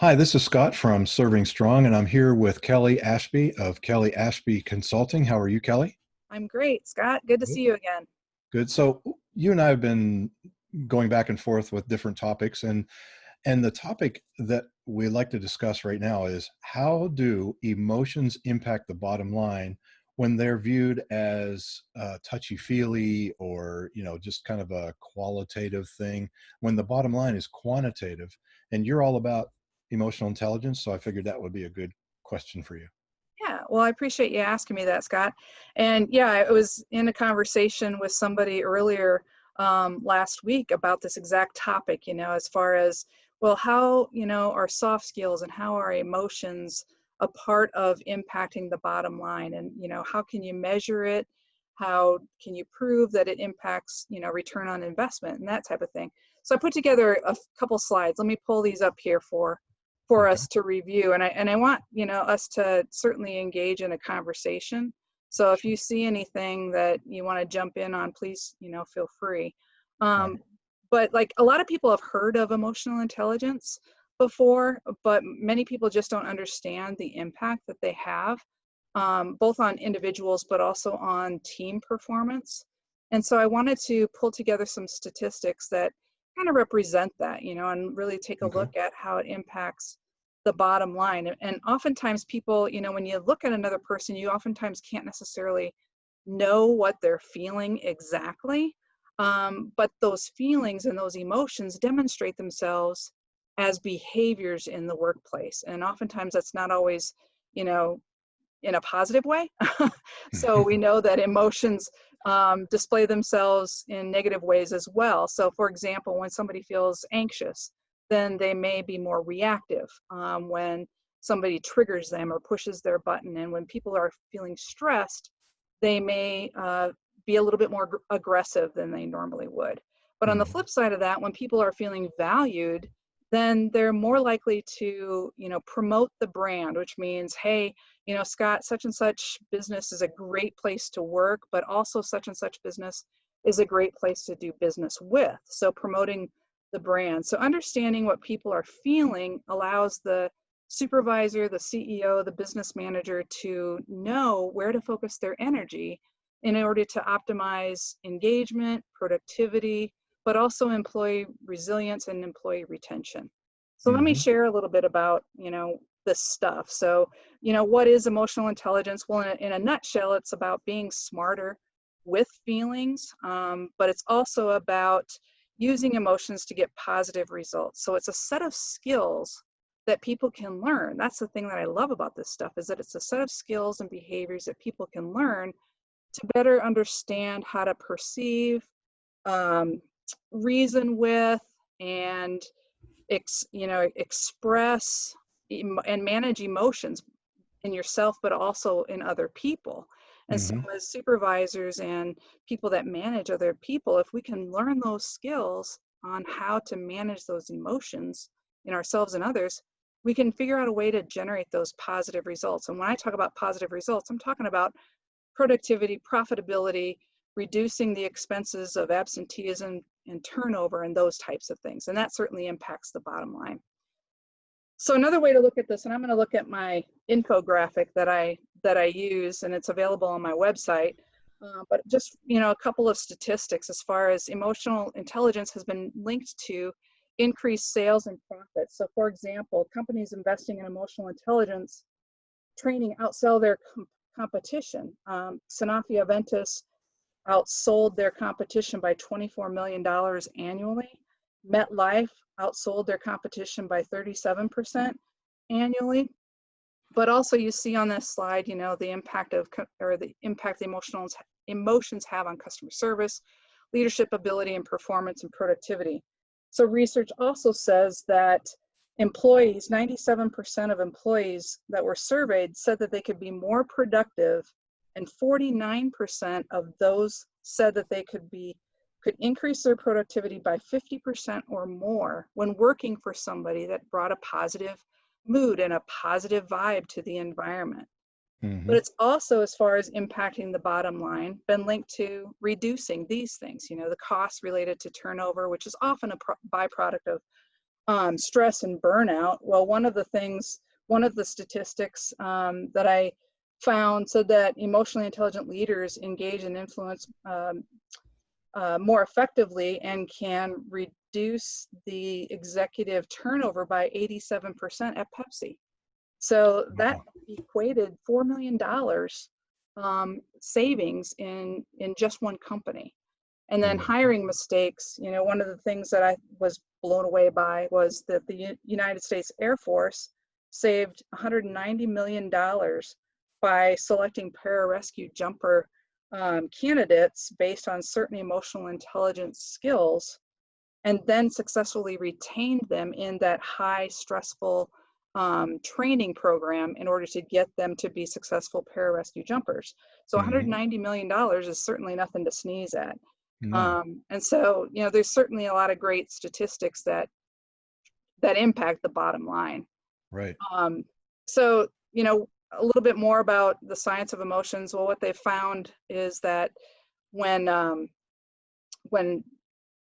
Hi, this is Scott from Serving Strong, and I'm here with Kelly Ashby of Kelly Ashby Consulting. How are you, Kelly? I'm great, Scott. Good to Good. see you again. Good. So you and I have been going back and forth with different topics, and the topic that we like to discuss right now is how do emotions impact the bottom line when they're viewed as touchy-feely or just kind of a qualitative thing when the bottom line is quantitative. And you're all about emotional intelligence, so I figured that would be a good question for you. Yeah, well, I appreciate you asking me that, Scott. And yeah, I was in a conversation with somebody earlier last week about this exact topic, as far as, well, how, our soft skills and how our emotions a part of impacting the bottom line. And, how can you measure it? How can you prove that it impacts, return on investment and that type of thing? So I put together a couple slides. Let me pull these up here for Okay. us to review. And I want, us to certainly engage in a conversation. So if Sure. you see anything that you want to jump in on, please, feel free. All right. Um, but like a lot of people have heard of emotional intelligence before, but many people just don't understand the impact that they have, both on individuals, but also on team performance. And so I wanted to pull together some statistics that kind of represent that, and really take a Okay. look at how it impacts the bottom line. And oftentimes people, when you look at another person, you oftentimes can't necessarily know what they're feeling exactly. But those feelings and those emotions demonstrate themselves as behaviors in the workplace. And oftentimes that's not always, you know, in a positive way. So we know that emotions display themselves in negative ways as well. So for example, when somebody feels anxious, then they may be more reactive. When somebody triggers them or pushes their button, and when people are feeling stressed, they may be a little bit more aggressive than they normally would. But on the Mhm. flip side of that, when people are feeling valued, then they're more likely to, promote the brand, which means, hey, Scott, such and such business is a great place to work, but also such and such business is a great place to do business with. So promoting the brand. So understanding what people are feeling allows the supervisor, the CEO, the business manager to know where to focus their energy in order to optimize engagement, productivity, but also employee resilience and employee retention. So let me Mhm. share a little bit about, this stuff. So, what is emotional intelligence? Well, in a nutshell, it's about being smarter with feelings, but it's also about using emotions to get positive results. So it's a set of skills that people can learn. That's the thing that I love about this stuff, is that it's a set of skills and behaviors that people can learn to better understand how to perceive, um, reason with, and express and manage emotions in yourself, but also in other people. And so Mhm. as supervisors and people that manage other people, if we can learn those skills on how to manage those emotions in ourselves and others, we can figure out a way to generate those positive results. And when I talk about positive results, I'm talking about productivity, profitability, reducing the expenses of absenteeism and turnover and those types of things. And that certainly impacts the bottom line. So another way to look at this, and I'm going to look at my infographic that I use, and it's available on my website. But just a couple of statistics as far as emotional intelligence has been linked to increased sales and profits. So, for example, companies investing in emotional intelligence training outsell their competition. Sanofi Aventis outsold their competition by $24 million annually. MetLife outsold their competition by 37% annually. But also you see on this slide, the impact of, or the impact the emotions have on customer service, leadership ability, and performance and productivity. So research also says that employees, 97% of employees that were surveyed said that they could be more productive, and 49% of those said that they could increase their productivity by 50% or more when working for somebody that brought a positive mood and a positive vibe to the environment. But Mhm. it's also, as far as impacting the bottom line, been linked to reducing these things, the costs related to turnover, which is often a byproduct of stress and burnout. Well, one of the statistics that I found said that emotionally intelligent leaders engage and influence more effectively and can reduce the executive turnover by 87% at Pepsi. So that Wow. equated $4 million savings in just one company. And then Mm, hiring mistakes, one of the things that I was blown away by was that the United States Air Force saved $190 million by selecting pararescue jumper candidates based on certain emotional intelligence skills, and then successfully retained them in that high stressful training program in order to get them to be successful pararescue jumpers. So mhm. $190 million is certainly nothing to sneeze at. No, And so, there's certainly a lot of great statistics that impact the bottom line. right. Um, so, a little bit more about the science of emotions. Well, what they found is that when when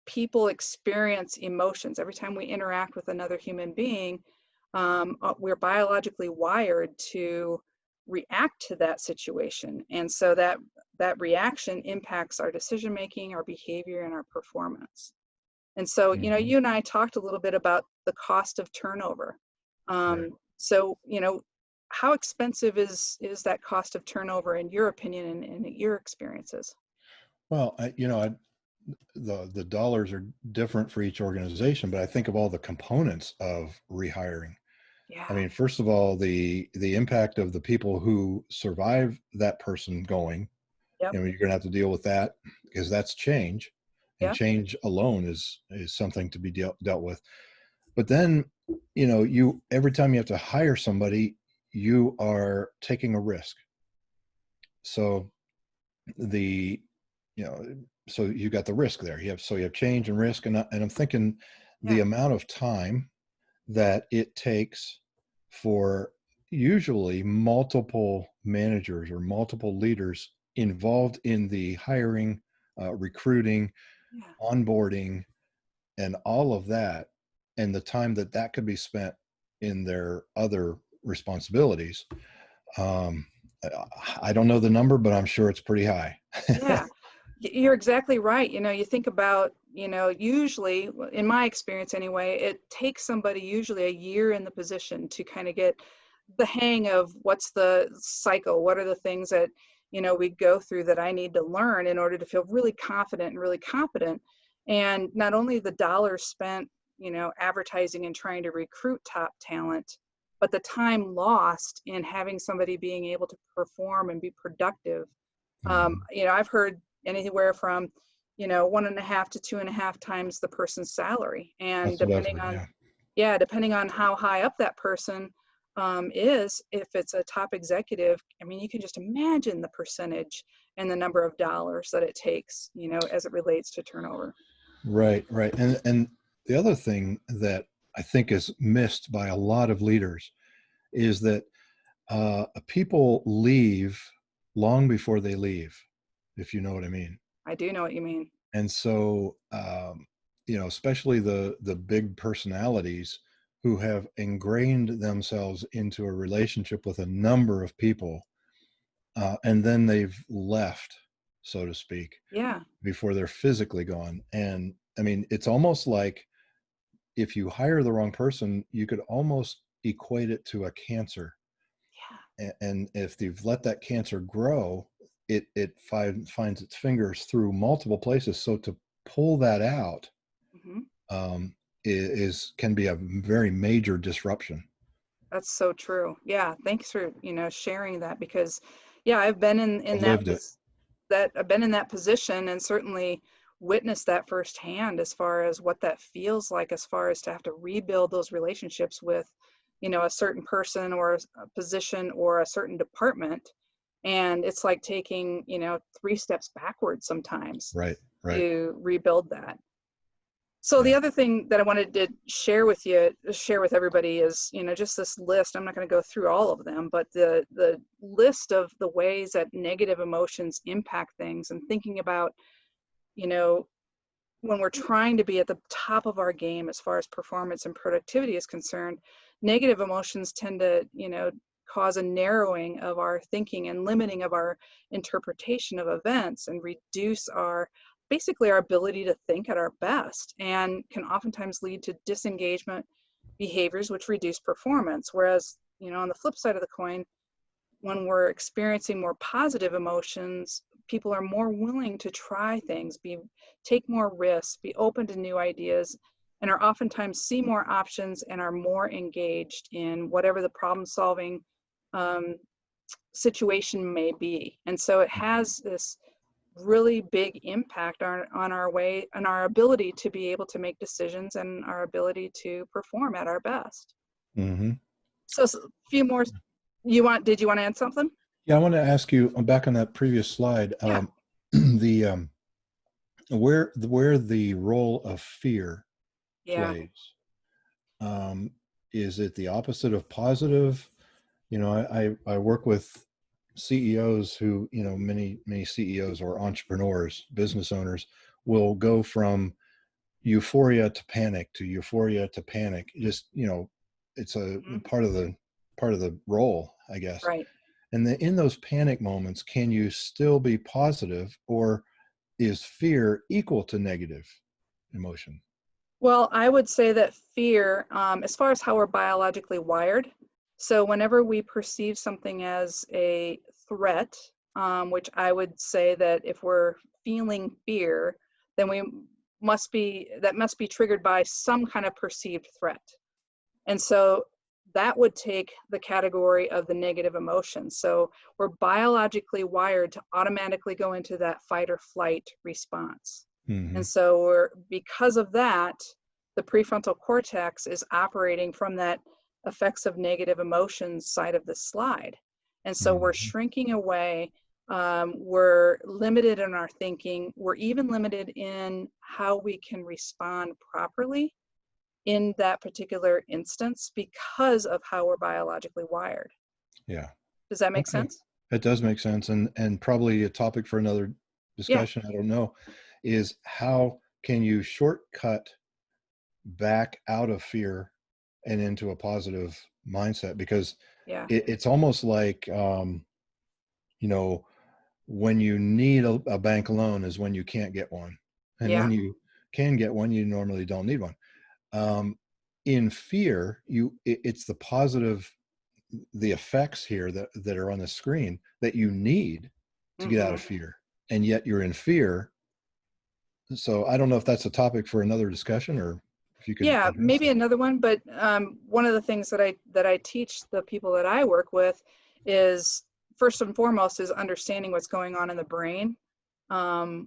people experience emotions, every time we interact with another human being, we're biologically wired to react to that situation, and so that reaction impacts our decision making, our behavior, and our performance. And so, Mhm, you and I talked a little bit about the cost of turnover. right. So, how expensive is that cost of turnover in your opinion and your experiences? Well, the dollars are different for each organization, but I think of all the components of rehiring. I Yeah. mean, first of all, the impact of the people who survive that person going, Yep. you're going to have to deal with that because that's change, and Yep. change alone is something to be dealt with. But then, you every time you have to hire somebody, you are taking a risk. So the you know so you got the risk there. You have change and risk, and I'm thinking the Yeah. amount of time that it takes for usually multiple managers or multiple leaders involved in the hiring, recruiting, Yeah. onboarding, and all of that, and the time that that could be spent in their other responsibilities. um, I don't know the number, but I'm sure it's pretty high. Yeah. You're exactly right. You think about, usually, in my experience anyway, it takes somebody usually a year in the position to kind of get the hang of what's the cycle, what are the things that, we go through that I need to learn in order to feel really confident and really competent. And not only the dollars spent, advertising and trying to recruit top talent, but the time lost in having somebody being able to perform and be productive. Mhm. I've heard anywhere from, 1.5 to 2.5 times the person's salary. And That's what I've heard. Yeah. depending on how high up that person is, if it's a top executive, I mean, you can just imagine the percentage and the number of dollars that it takes, as it relates to turnover. Right, right. And the other thing that I think is missed by a lot of leaders is that people leave long before they leave, if you know what I mean. I do know what you mean. And so, especially the big personalities who have ingrained themselves into a relationship with a number of people, and then they've left, so to speak, Yeah. before they're physically gone. And I mean, it's almost like if you hire the wrong person, you could almost equate it to a cancer. Yeah. And if you've let that cancer grow, finds its fingers through multiple places. So to pull that out, Hmm. is can be a very major disruption. That's so true. Yeah. Thanks for, sharing that, because yeah, I've been in I've that lived it. that I've been in that position and certainly witnessed that firsthand as far as what that feels like, as far as to have to rebuild those relationships with, a certain person or a position or a certain department. And it's like taking, 3 steps backwards sometimes Right, right. to rebuild that. So the Yeah. other thing that I wanted to share with everybody is, just this list. I'm not going to go through all of them, but the list of the ways that negative emotions impact things, and thinking about, you know, when we're trying to be at the top of our game as far as performance and productivity is concerned, negative emotions tend to, cause a narrowing of our thinking and limiting of our interpretation of events, and reduce basically our ability to think at our best, and can oftentimes lead to disengagement behaviors which reduce performance. Whereas, on the flip side of the coin, when we're experiencing more positive emotions, people are more willing to try things, take more risks, be open to new ideas, and are oftentimes see more options and are more engaged in whatever the problem solving situation may be. And so it has this really big impact on our ability to be able to make decisions and our ability to perform at our best. Hmm. So, a few more. Did you want to add something? Yeah, I want to ask you, back on that previous slide, Yeah. the where the role of fear Yeah. plays. Um, is it the opposite of positive? I work with CEOs who, many CEOs or entrepreneurs, business owners, will go from euphoria to panic to euphoria to panic. Just, it's a Mhm. part of the role, I guess. Right. And then in those panic moments, can you still be positive, or is fear equal to negative emotion? Well, I would say that fear, as far as how we're biologically wired, so whenever we perceive something as a threat, which I would say that if we're feeling fear, then that must be triggered by some kind of perceived threat. And so that would take the category of the negative emotions. So we're biologically wired to automatically go into that fight or flight response. Hmm. And so because of that, the prefrontal cortex is operating from that effects of negative emotions side of the slide. And so we're Hmm. shrinking away. We're limited in our thinking. We're even limited in how we can respond properly in that particular instance because of how we're biologically wired. Yeah. Does that make Okay. sense? That does make sense. And probably a topic for another Yeah, discussion, I don't know, is how can you shortcut back out of fear and into a positive mindset? Because yeah, it's almost like, you know, when you need a bank loan is when you can't get one. And yeah. when you can get one, you normally don't need one. Um, in fear, it's the positive, the effects here that are on the screen that you need to get out Hmm. of fear, and yet you're in fear. So I don't know if that's a topic for another discussion, or if you could Yeah, address maybe that. another one, but one of the things that I teach the people that I work with is, first and foremost, is understanding what's going on in the brain, um,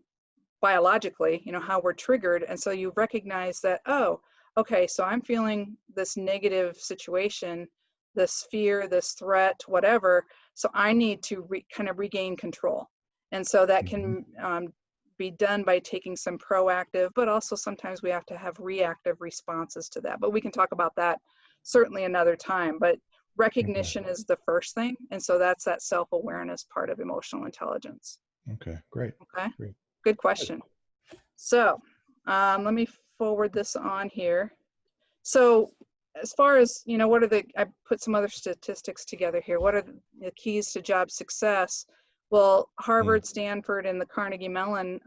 biologically, how we're triggered. And so you recognize that, oh, okay, so I'm feeling this negative situation, this fear, this threat, whatever. So I need to kind of regain control. And so that Mhm. can be done by taking some proactive, but also sometimes we have to have reactive responses to that. But we can talk about that certainly another time. But Okay. recognition is the first thing. And so that's that self-awareness part of emotional intelligence. Okay. Great. Okay, Great. good Good. question. So let me forward this on here. So as far as, I put some other statistics together here. What are the keys to job success? Well, Mm. Harvard, Stanford, and the Carnegie Mellon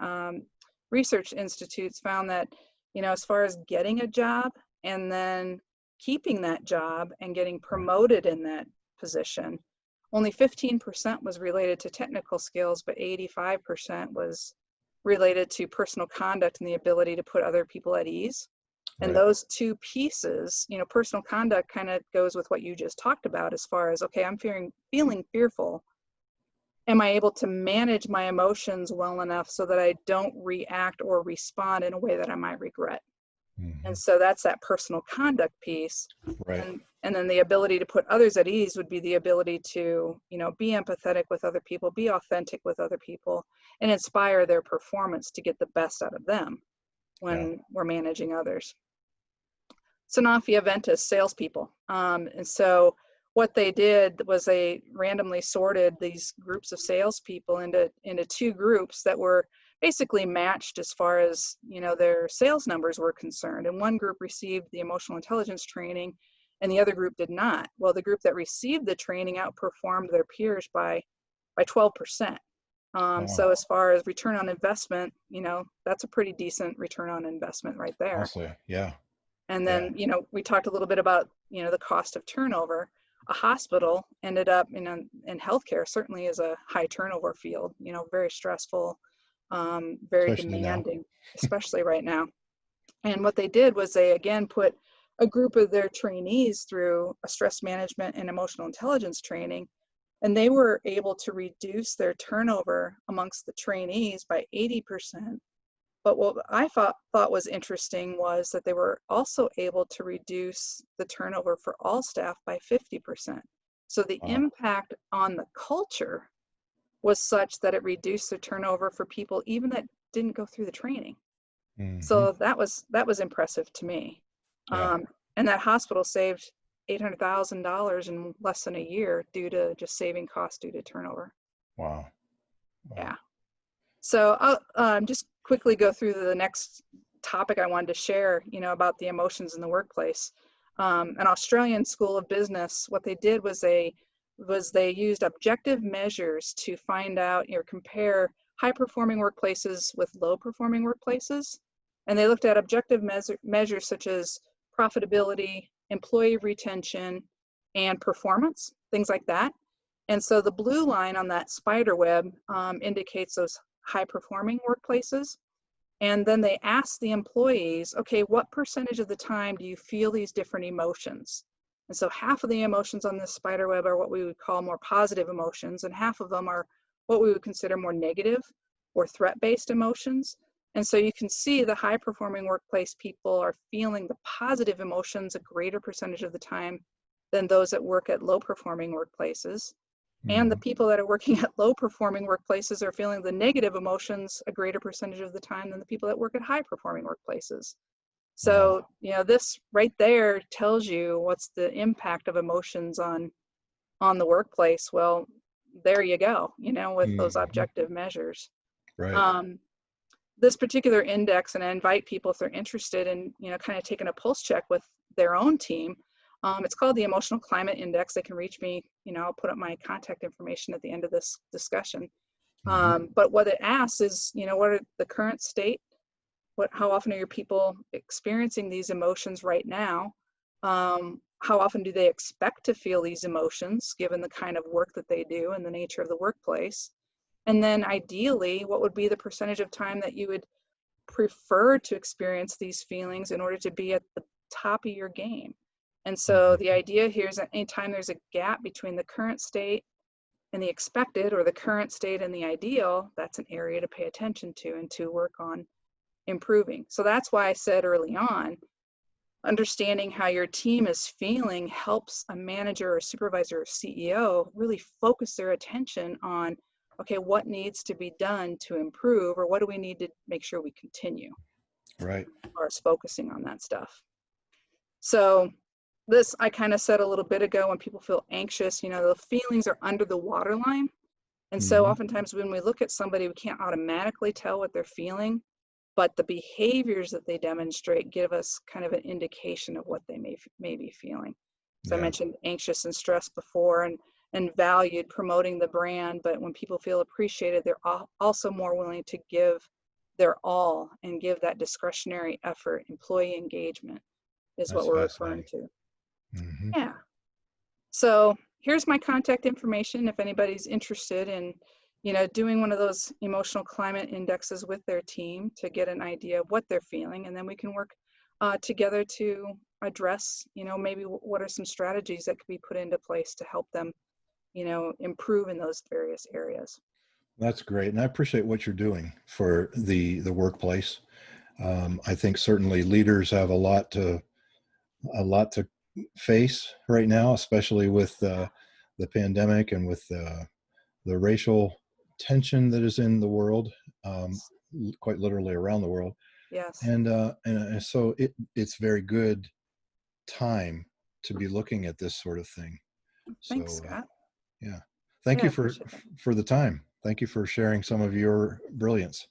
Research Institutes found that, as far as getting a job and then keeping that job and getting Right. promoted in that position, only 15% was related to technical skills, but 85% was related to personal conduct and the ability to put other people at ease. And Right. those two pieces, personal conduct kind of goes with what you just talked about as far as, okay, I'm feeling fearful. Am I able to manage my emotions well enough so that I don't react or respond in a way that I might regret? And Hmm. so that's that personal conduct piece. Right. And then the ability to put others at ease would be the ability to, be empathetic with other people, be authentic with other people, and inspire their performance to get the best out of them Yeah. when we're managing others. Sanofi Aventis salespeople. And so what they did was they randomly sorted these groups of salespeople into two groups that were basically matched as far as, their sales numbers were concerned. And one group received the emotional intelligence training and the other group did not. Well, the group that received the training outperformed their peers by 12%. Wow. So as far as return on investment, that's a pretty decent return on investment right there. Honestly, yeah. And Yeah. then, we talked a little bit about, the cost of turnover. A hospital ended up in healthcare certainly is a high turnover field, very stressful, very Especially now. demanding, especially right now. And what they did was they again put a group of their trainees through a stress management and emotional intelligence training, and they were able to reduce their turnover amongst the trainees by 80%. But what I thought was interesting was that they were also able to reduce the turnover for all staff by 50%. So the Wow. impact on the culture was such that it reduced the turnover for people even that didn't go through the training. Hmm. So that was impressive to me. Yeah. Um, and that hospital saved $800,000 in less than a year due to just saving costs due to turnover. Wow. Wow. Yeah. So I'll just quickly go through the next topic I wanted to share, about the emotions in the workplace. An Australian school of business, what they did was they used objective measures to find out or compare high performing workplaces with low performing workplaces. And they looked at objective measures such as profitability, employee retention, and performance, things like that. And so the blue line on that spider web indicates those high performing workplaces. And then they ask the employees, okay, what percentage of the time do you feel these different emotions? And so half of the emotions on this spider web are what we would call more positive emotions, and half of them are what we would consider more negative or threat-based emotions. And so you can see the high performing workplace people are feeling the positive emotions a greater percentage of the time than those that work at low performing workplaces. And the Hmm. people that are working at low performing workplaces are feeling the negative emotions a greater percentage of the time than the people that work at high performing workplaces. Wow. So, this right there tells you what's the impact of emotions on the workplace. Well, there you go, with those Hmm. objective measures. Right. Um, this particular index, and I invite people if they're interested in, kind of taking a pulse check with their own team. It's called the Emotional Climate Index. They can reach me. I'll put up my contact information at the end of this discussion. Hmm. But what it asks is, what are the current state? How often are your people experiencing these emotions right now? How often do they expect to feel these emotions, given the kind of work that they do and the nature of the workplace? And then ideally, what would be the percentage of time that you would prefer to experience these feelings in order to be at the top of your game? And so the Hmm. idea here is that anytime there's a gap between the current state and the expected, or the current state and the ideal, that's an area to pay attention to and to work on improving. So that's why I said early on, understanding how your team is feeling helps a manager or supervisor or CEO really focus their attention on, okay, what needs to be done to improve, or what do we need to make sure we continue, Right. as far as focusing on that stuff. So this I kind of said a little bit ago, when people feel anxious, the feelings are under the waterline. And so Hmm. oftentimes when we look at somebody, we can't automatically tell what they're feeling, but the behaviors that they demonstrate give us kind of an indication of what they may be feeling. So I Yeah. mentioned anxious and stressed before, and valued, promoting the brand, but when people feel appreciated, they're also more willing to give their all and give that discretionary effort. Employee engagement is what That's we're referring fascinating. to. Hmm. Yeah. So here's my contact information if anybody's interested in, doing one of those emotional climate indexes with their team to get an idea of what they're feeling, and then we can work together to address, maybe what are some strategies that could be put into place to help them, improve in those various areas. That's great, and I appreciate what you're doing for the workplace. I think certainly leaders have a lot to face right now, especially with the pandemic and with the racial tension that is in the world, um, quite literally around the world. Yes. And so it's very good time to be looking at this sort of thing. Thanks, So Scott. yeah, thank Yeah, I you appreciate that. for the time. Thank you for sharing some of your brilliance.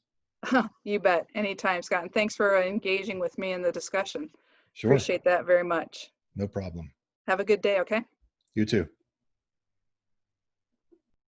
You bet. Anytime, Scott. And thanks for engaging with me in the discussion. Sure. Appreciate that very much. No problem. Have a good day, okay? You too.